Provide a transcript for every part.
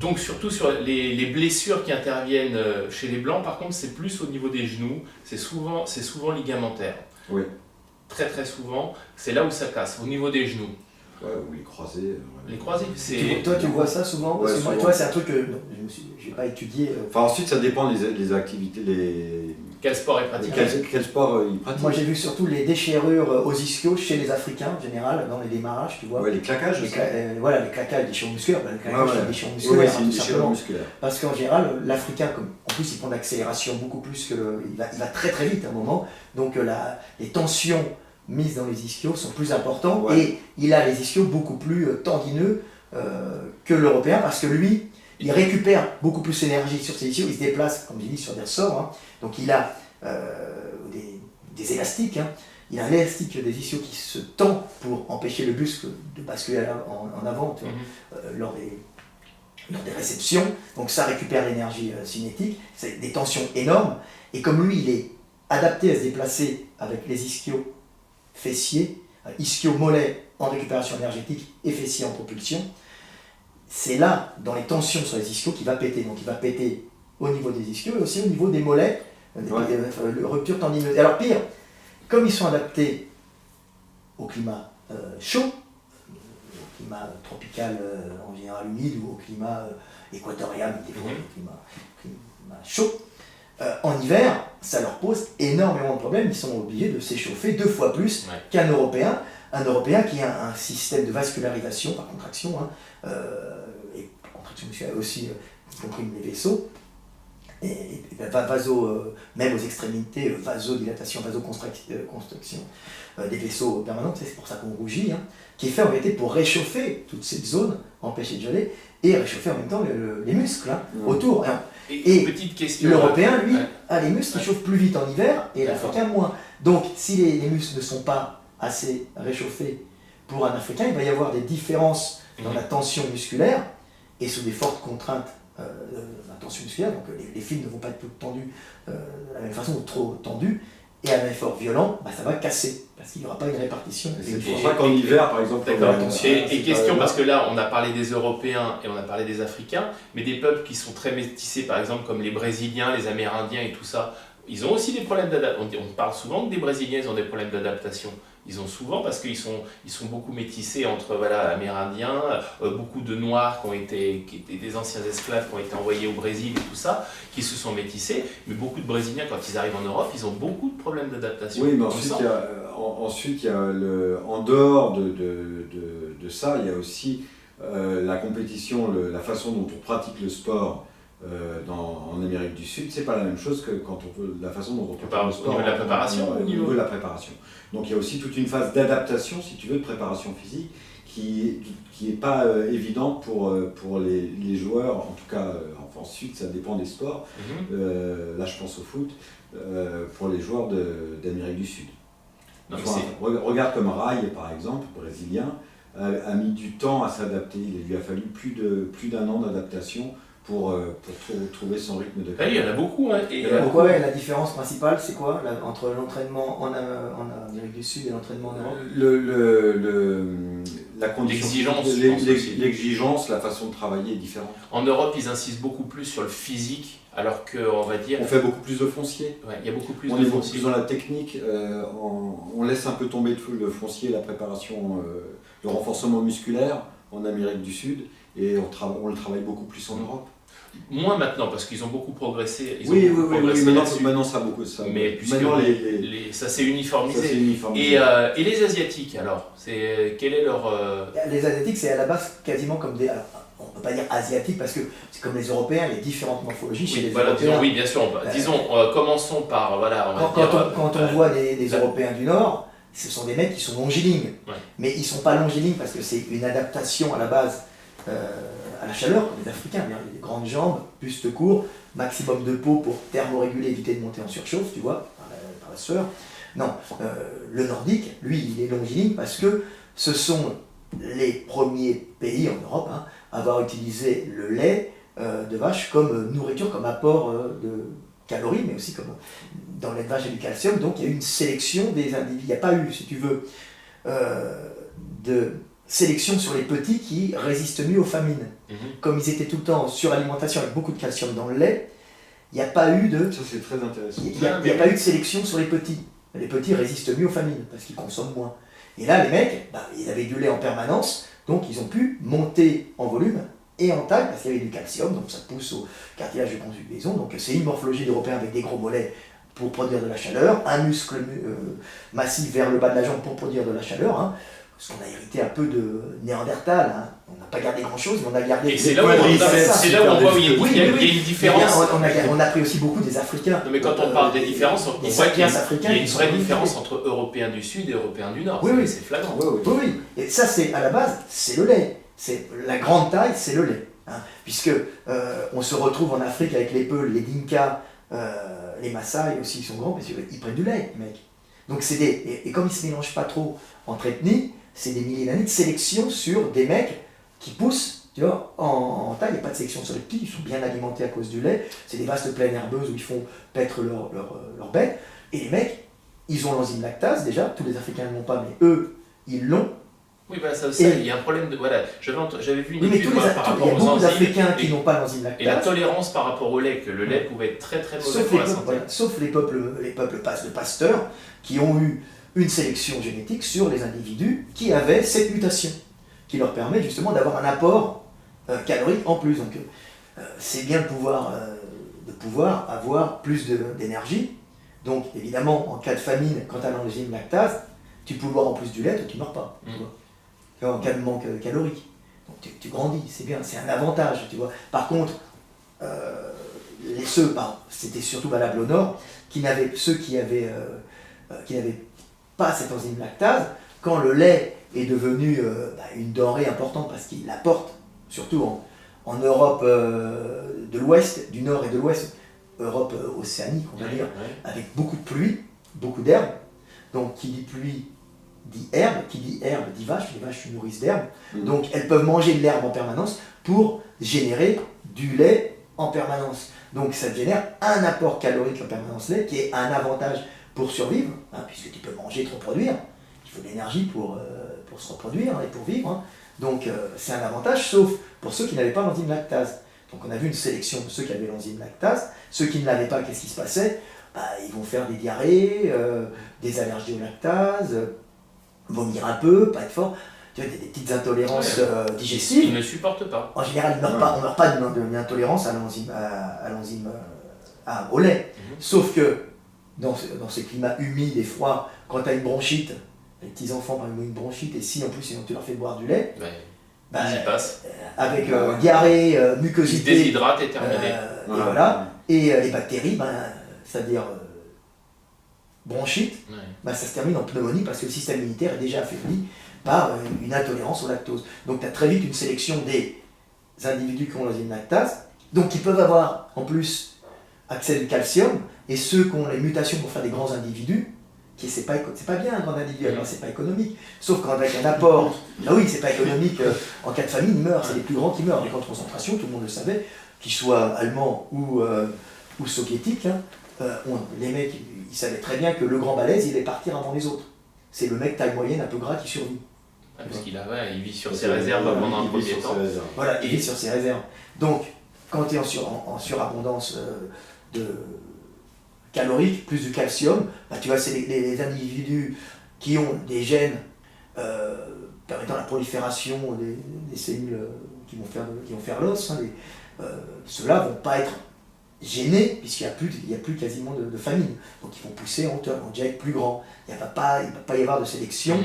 Donc surtout sur les blessures qui interviennent chez les blancs, par contre c'est plus au niveau des genoux, c'est souvent ligamentaire. Oui. Très très souvent, c'est là où ça casse, au niveau des genoux. Ouais, ou les croisés. Ouais. Les croisés, c'est... Toi, tu vois ça souvent? Ouais, Parce que moi, souvent. toi, c'est un truc que je n'ai pas étudié. Enfin, ensuite, ça dépend des activités, Quel sport est pratiqué? quel sport ils pratiquent. Moi, j'ai vu surtout les déchirures aux ischios chez les Africains, en général, dans les démarrages, tu vois. Ouais, les claquages Les aussi. voilà, les claquages, déchirures musculaires. Les claquages, c'est des déchirures Oui, musculaires, c'est hein, une tout déchirure simplement. musculaire. Parce qu'en général, l'Africain, en plus, il prend d'accélération beaucoup plus que il va très très vite à un moment. Donc, les tensions mises dans les ischios sont plus importantes. Ouais. Et il a les ischios beaucoup plus tendineux que l'Européen, parce que lui, il récupère beaucoup plus d'énergie sur ses ischios. Il se déplace, comme j'ai dit, sur des ressorts. Hein. Donc, il a des élastiques. Hein. Il a l'élastique des ischios qui se tend pour empêcher le muscle de basculer en avant, tu vois, lors des réceptions. Donc ça récupère l'énergie cinétique. C'est des tensions énormes. Et comme lui, il est adapté à se déplacer avec les ischios fessiers, ischio-mollets en récupération énergétique et fessiers en propulsion, c'est là, dans les tensions sur les ischios, qu'il va péter. Donc il va péter au niveau des ischios et aussi au niveau des mollets, des ruptures tendineuses. Et alors pire, comme ils sont adaptés au climat chaud, au climat tropical en général humide ou au climat équatorial, des fois, climat chaud, en hiver, ça leur pose énormément de problèmes. Ils sont obligés de s'échauffer 2 fois plus qu'un Européen. Un Européen qui a un système de vascularisation par contraction, hein, et contraction musculaire aussi, y compris les vaisseaux. Et même aux extrémités, vasodilatation, vasoconstriction des vaisseaux permanents, c'est pour ça qu'on rougit, hein, qui est fait en réalité pour réchauffer toute cette zone, empêcher de geler, et réchauffer en même temps les muscles hein, autour. Et petite question. L'Européen, lui, a les muscles qui chauffent plus vite en hiver, et l'Africain moins. Donc, si les muscles ne sont pas assez réchauffés pour un Africain, il va y avoir des différences dans la tension musculaire, et sous des fortes contraintes la tension musculaire, donc les fils ne vont pas être toutes tendues de la même façon ou trop tendues, et à un effort violent, ça va casser, parce qu'il n'y aura pas une répartition. C'est pour ça qu'en hiver, par exemple... D'accord, et question, parce que là, on a parlé des Européens et on a parlé des Africains, mais des peuples qui sont très métissés, par exemple, comme les Brésiliens, les Amérindiens et tout ça, ils ont aussi des problèmes d'adaptation. On parle souvent que des Brésiliens, ils ont des problèmes d'adaptation. Ils ont souvent, parce qu'ils sont beaucoup métissés entre Amérindiens, beaucoup de Noirs qui étaient des anciens esclaves qui ont été envoyés au Brésil et tout ça, qui se sont métissés. Mais beaucoup de Brésiliens, quand ils arrivent en Europe, ils ont beaucoup de problèmes d'adaptation. Oui, mais ensuite, il y a en dehors de ça, il y a aussi la compétition, la façon dont on pratique le sport. En Amérique du Sud, c'est pas la même chose que la façon dont on parle le sport. Au niveau de la préparation Au niveau de la préparation. Donc il y a aussi toute une phase d'adaptation, si tu veux, de préparation physique, qui est pas évidente pour les joueurs, en tout cas, ensuite ça dépend des sports. Là je pense au foot, pour les joueurs d'Amérique du Sud. Regarde comme Rai, par exemple, brésilien, a mis du temps à s'adapter. Il lui a fallu plus d'un an d'adaptation pour trouver son rythme de carrière. Il y en a beaucoup. Hein, la différence principale, c'est quoi entre l'entraînement en Amérique du Sud et l'entraînement en Europe? La condition, l'exigence, la façon de travailler est différente. En Europe, ils insistent beaucoup plus sur le physique, alors qu'on va dire... On fait beaucoup plus de foncier. Ouais, il y a beaucoup plus on de est beaucoup foncier. plus dans la technique, on laisse un peu tomber le foncier, la préparation, le renforcement musculaire en Amérique du Sud, et on le travaille beaucoup plus en Europe. Moins maintenant, parce qu'ils ont beaucoup progressé. Oui, maintenant ça a beaucoup ça. Mais maintenant, ça s'est uniformisé. Et les Asiatiques, alors quel est leur... Les Asiatiques, c'est à la base quasiment comme des... Alors, on ne peut pas dire asiatiques, parce que c'est comme les Européens, il y a différentes morphologies chez les Européens. Oui, bien sûr. Disons, commençons par... Quand on voit des Européens du Nord, ce sont des mecs qui sont longilignes. Ouais. Mais ils ne sont pas longilignes parce que c'est une adaptation à la base à la chaleur, comme les Africains. Les grandes jambes, buste court, maximum de peau pour thermoréguler, éviter de monter en surchauffe, tu vois, par la sueur. Non, le nordique, lui, il est longiligne parce que ce sont les premiers pays en Europe à avoir utilisé le lait de vache comme nourriture, comme apport de calories, mais aussi comme dans lait de vache et du calcium. Donc il y a eu une sélection des individus. Il n'y a pas eu, si tu veux, de sélection sur les petits qui résistent mieux aux famines. Mhm. Comme ils étaient tout le temps en suralimentation avec beaucoup de calcium dans le lait, il n'y a pas eu de... Ça, c'est très intéressant. Il n'y a pas eu de sélection sur les petits. Les petits résistent mieux aux famines parce qu'ils consomment moins. Et là, les mecs, ils avaient du lait en permanence, donc ils ont pu monter en volume et en taille parce qu'il y avait du calcium, donc ça pousse au cartilage de conjugaison. Donc c'est une morphologie d'Européens avec des gros mollets pour produire de la chaleur, un muscle massif vers le bas de la jambe pour produire de la chaleur. Hein, parce qu'on a hérité un peu de Néandertal. Hein. On n'a pas gardé grand-chose, mais on a gardé... Et c'est là où on voit où il y a une différence. On a pris aussi beaucoup des Africains. Non, mais quand on parle des différences, on voit qu'il y a une vraie différence entre Européens du Sud et Européens du Nord. Oui, c'est flagrant. Oui. Et ça, c'est à la base, c'est le lait. C'est la grande taille, c'est le lait. Hein. Puisque on se retrouve en Afrique avec les Peuls, les Dinkas, les Maasai aussi, ils sont grands parce qu'ils prennent du lait, les mecs. Donc c'est et comme ils ne se mélangent pas trop entre ethnies, c'est des milliers d'années de sélection sur des mecs qui poussent, tu vois, en taille. Il n'y a pas de sélection sur les petits, ils sont bien alimentés à cause du lait. C'est des vastes plaines herbeuses où ils font paître leurs bêtes. Et les mecs, ils ont l'enzyme lactase déjà, tous les Africains ne l'ont pas, mais eux, ils l'ont. Oui, bah ça aussi, il y a un problème de... Voilà, j'avais vu une étude il y par rapport a aux beaucoup enzymes d'Africains qui n'ont pas l'enzyme lactase. et la tolérance par rapport au lait, que le lait pouvait être très très mauvais pour la santé. Sauf les peuples de Pasteur qui ont eu une sélection génétique sur les individus qui avaient cette mutation, qui leur permet justement d'avoir un apport calorique en plus. Donc c'est bien de pouvoir avoir plus d'énergie. Donc évidemment, en cas de famine, quand tu as l'enzyme lactase, tu peux boire en plus du lait, toi tu ne meurs pas. Tu vois. En cas de manque calorique. Donc tu grandis, c'est bien, c'est un avantage, tu vois. Par contre, c'était surtout valable au nord, ceux qui n'avaient pas cette enzyme lactase, quand le lait est devenu une denrée importante parce qu'il l'apporte, surtout en Europe de l'Ouest, du Nord et de l'Ouest, Europe océanique, on va dire, avec beaucoup de pluie, beaucoup d'herbe. Donc qui dit pluie dit herbe, qui dit herbe dit vache, les vaches se nourrissent d'herbe. Donc elles peuvent manger de l'herbe en permanence pour générer du lait en permanence. Donc ça génère un apport calorique en permanence lait qui est un avantage pour survivre, hein, puisque tu peux manger et te reproduire. Il faut de l'énergie pour se reproduire et pour vivre. Hein. Donc c'est un avantage, sauf pour ceux qui n'avaient pas l'enzyme lactase. Donc on a vu une sélection de ceux qui avaient l'enzyme lactase. Ceux qui ne l'avaient pas, qu'est-ce qui se passait? Ils vont faire des diarrhées, des allergies au lactase, vomir un peu, pas être fort, tu vois, des petites intolérances digestives. Ils ne supportent pas. En général, on ne meurt pas d'une intolérance à l'enzyme, au lait. Sauf que dans ces climats humides et froids, quand tu as une bronchite, les petits enfants par exemple une bronchite, et si en plus tu leur fais boire du lait, ils y passent. Avec diarrhée, mucosité, ils se déshydratent et terminé. Et voilà. Et les bactéries, c'est-à-dire bronchite, ça se termine en pneumonie parce que le système immunitaire est déjà affaibli par une intolérance au lactose. Donc tu as très vite une sélection des individus qui ont l'enzyme lactase, donc qui peuvent avoir en plus accès au calcium, et ceux qui ont les mutations pour faire des grands individus, c'est pas bien un grand individu, c'est pas économique. Sauf qu'avec un apport, c'est pas économique, en cas de famine, ils meurent, c'est les plus grands qui meurent. Les camps de concentration, tout le monde le savait, qu'ils soient allemands ou soviétiques, les mecs, ils savaient très bien que le grand balèze, il allait partir avant les autres. C'est le mec taille moyenne un peu gras qui survit. Parce qu'il il vit sur ses réserves pendant un premier temps. Voilà, il vit sur ses réserves. Donc, quand tu es en surabondance de calorique, plus du calcium, tu vois, c'est les individus qui ont des gènes permettant la prolifération des cellules qui vont faire l'os. Ceux-là ne vont pas être gênés puisqu'il n'y a plus quasiment de famine. Donc ils vont pousser en hauteur, ils vont déjà être plus grands. Il ne va pas y avoir de sélection.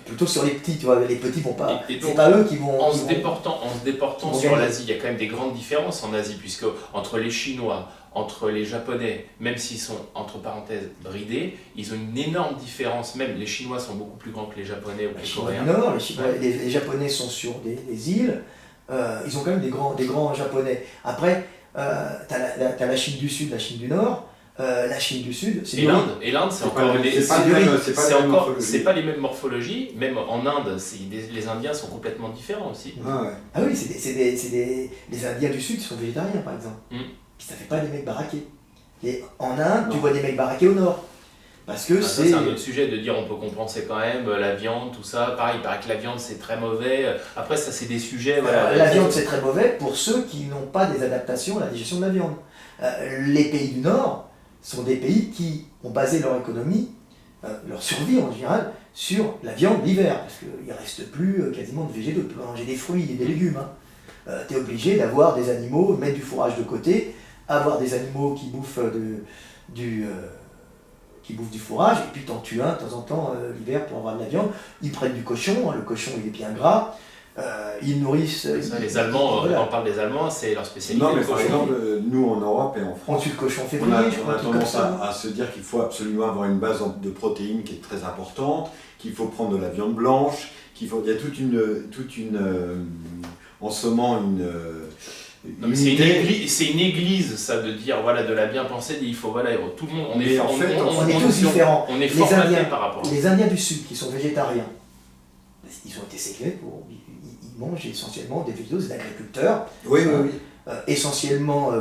Plutôt sur les petits, tu vois, les petits vont pas. C'est pas eux qui vont. En se déportant sur l'Asie, il y a quand même des grandes différences en Asie, puisque entre les Chinois, entre les Japonais, même s'ils sont entre parenthèses bridés, ils ont une énorme différence. Même les Chinois sont beaucoup plus grands que les Japonais ou les Coréens. Non, les Japonais sont sur des îles. Ils ont quand même des grands Japonais. Après, t'as la Chine du Sud, la Chine du Nord. La Chine du Sud, c'est l'Inde, c'est encore pas les mêmes morphologies. Même en Inde, les Indiens sont complètement différents aussi. Ah oui, les Indiens du Sud sont végétariens par exemple. Puis ça fait pas des mecs baraqués. Et en Inde, tu vois des mecs baraqués au nord. Parce que Ça, c'est un autre sujet de dire on peut compenser quand même la viande, tout ça. Pareil, il paraît que la viande c'est très mauvais. Après, ça c'est des sujets. Voilà. La viande c'est très mauvais pour ceux qui n'ont pas des adaptations à la digestion de la viande. Les pays du Nord sont des pays qui ont basé leur économie, leur survie en général, sur la viande l'hiver. Parce qu'il ne reste plus quasiment de végétaux. Tu peux manger des fruits et des légumes. Tu es obligé d'avoir des animaux, mettre du fourrage de côté, avoir des animaux qui bouffent qui bouffent du fourrage, et puis t'en tues un de temps en temps l'hiver pour avoir de la viande. Ils prennent du cochon, le cochon il est bien gras, ils nourrissent... Ça, les Allemands, voilà. Quand on parle des Allemands, c'est leur spécialité. Non, mais le par cochon. exemple, nous en Europe et en On France, tue le cochon en on février, a, je on crois, a un truc comme tendance ça. à se dire qu'il faut absolument avoir une base de protéines qui est très importante, qu'il faut prendre de la viande blanche, il y a toute une en sommant Non, mais c'est une église, ça, de dire, voilà, de la bien pensée, il faut, voilà, tout le monde, on Mais est, en fait, on est tous différents. On est Les formaté Indiens, par rapport à ça. les Indiens du Sud qui sont végétariens, ils ont été séqués pour... Ils mangent essentiellement des végétaux, des agriculteurs. Oui, oui, oui. Essentiellement,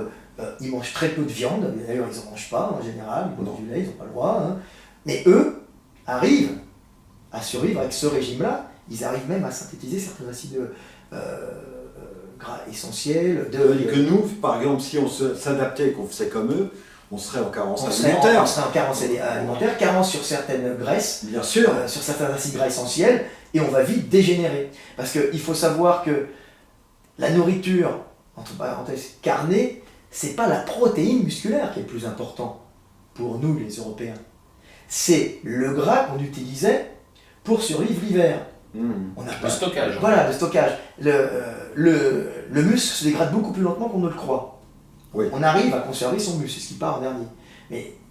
ils mangent très peu de viande, d'ailleurs ils n'en mangent pas en général, ils mangent du lait, ils n'ont pas le droit. Mais eux arrivent à survivre avec ce régime-là, ils arrivent même à synthétiser certains acides gras essentiels. Que nous, par exemple, si on s'adaptait et qu'on faisait comme eux, on serait en carence on serait alimentaire. en carence alimentaire, carence sur certaines graisses, Bien sûr. sur certains acides gras essentiels, et on va vite dégénérer. Parce qu'il faut savoir que la nourriture, entre parenthèses, carnée, c'est pas la protéine musculaire qui est le plus important pour nous les Européens. C'est le gras qu'on utilisait pour survivre l'hiver. On a Le stockage. Voilà, le stockage. Le muscle se dégrade beaucoup plus lentement qu'on ne le croit. Oui. On arrive à conserver son muscle, c'est ce qui part en dernier.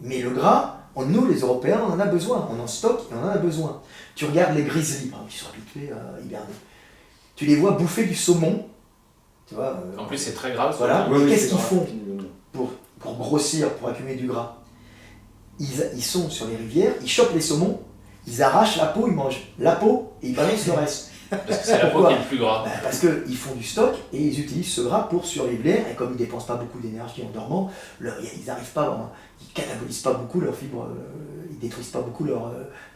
Mais le gras, nous les Européens, on en a besoin. On en stocke et on en a besoin. Tu regardes les grizzlies, par exemple, qui sont habitués à hiberner. Tu les vois bouffer du saumon. Tu vois, En plus, c'est très grave. voilà. Oui, oui, Qu'est-ce c'est qu'ils vrai. font pour grossir, pour accumuler du gras? Ils sont sur les rivières, ils chopent les saumons, ils arrachent la peau, ils mangent la peau et ils balancent le reste. Parce que c'est la peau qui est le plus gras. Parce qu'ils font du stock et ils utilisent ce gras pour survivre l'air, et comme ils ne dépensent pas beaucoup d'énergie en dormant, ils n'arrivent pas, ils catabolisent pas beaucoup leurs fibres, ils détruisent pas beaucoup leurs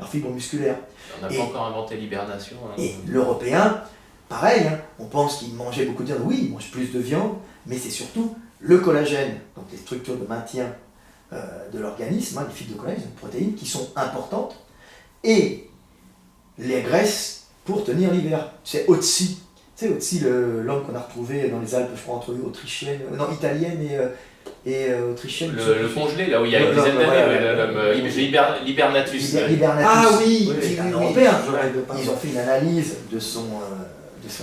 fibres musculaires. On n'a pas encore inventé l'hibernation. Et l'Européen, pareil, on pense qu'il mangeait beaucoup de viande, oui, il mange plus de viande, mais c'est surtout le collagène, donc les structures de maintien de l'organisme, les fibres de collagène, les protéines qui sont importantes, et les graisses pour tenir l'hiver. C'est Otzi. Tu sais, Otzi, l'homme qu'on a retrouvé dans les Alpes, je crois, entre italienne et autrichienne. Le congelé, là où il y a une dizaine d'années, l'hibernatus. Hibernatus. Ah oui, C'est un oui, Européen. oui. Ils ont fait une analyse de son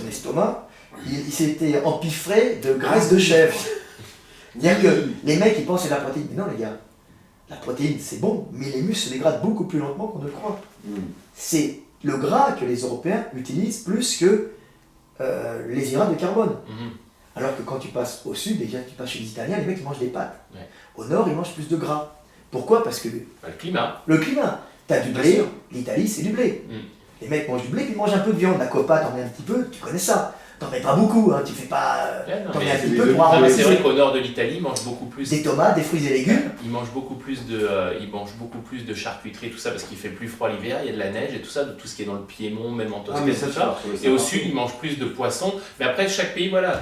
estomac. Il s'était empiffré de graisse de chèvre. C'est-à-dire que les mecs, ils pensent que c'est la protéine. Mais non, les gars, la protéine, c'est bon, mais les muscles se dégradent beaucoup plus lentement qu'on ne le croit. C'est le gras que les Européens utilisent plus que les hydrates de carbone. Alors que quand tu passes au sud, déjà tu passes chez les Italiens, les mecs ils mangent des pâtes. Ouais. Au nord, ils mangent plus de gras. Pourquoi? Parce que Le climat. le climat. Tu as du Bien blé, sûr. l'Italie c'est du blé. Les mecs mangent du blé, puis ils mangent un peu de viande. La copa, t'en mets un petit peu, tu connais ça. T'en mets pas beaucoup, tu fais pas. T'en mets un petit peu pour Non, mais arroser c'est vrai qu'au nord de l'Italie, ils mangent beaucoup plus. des tomates, des fruits et légumes. Ils mangent beaucoup plus de charcuterie, tout ça, parce qu'il fait plus froid l'hiver, il y a de la neige et tout ça, de tout ce qui est dans le Piémont, même en Toscane, tout ça. Et au sud, ils mangent plus de poissons. Mais après, chaque pays, voilà.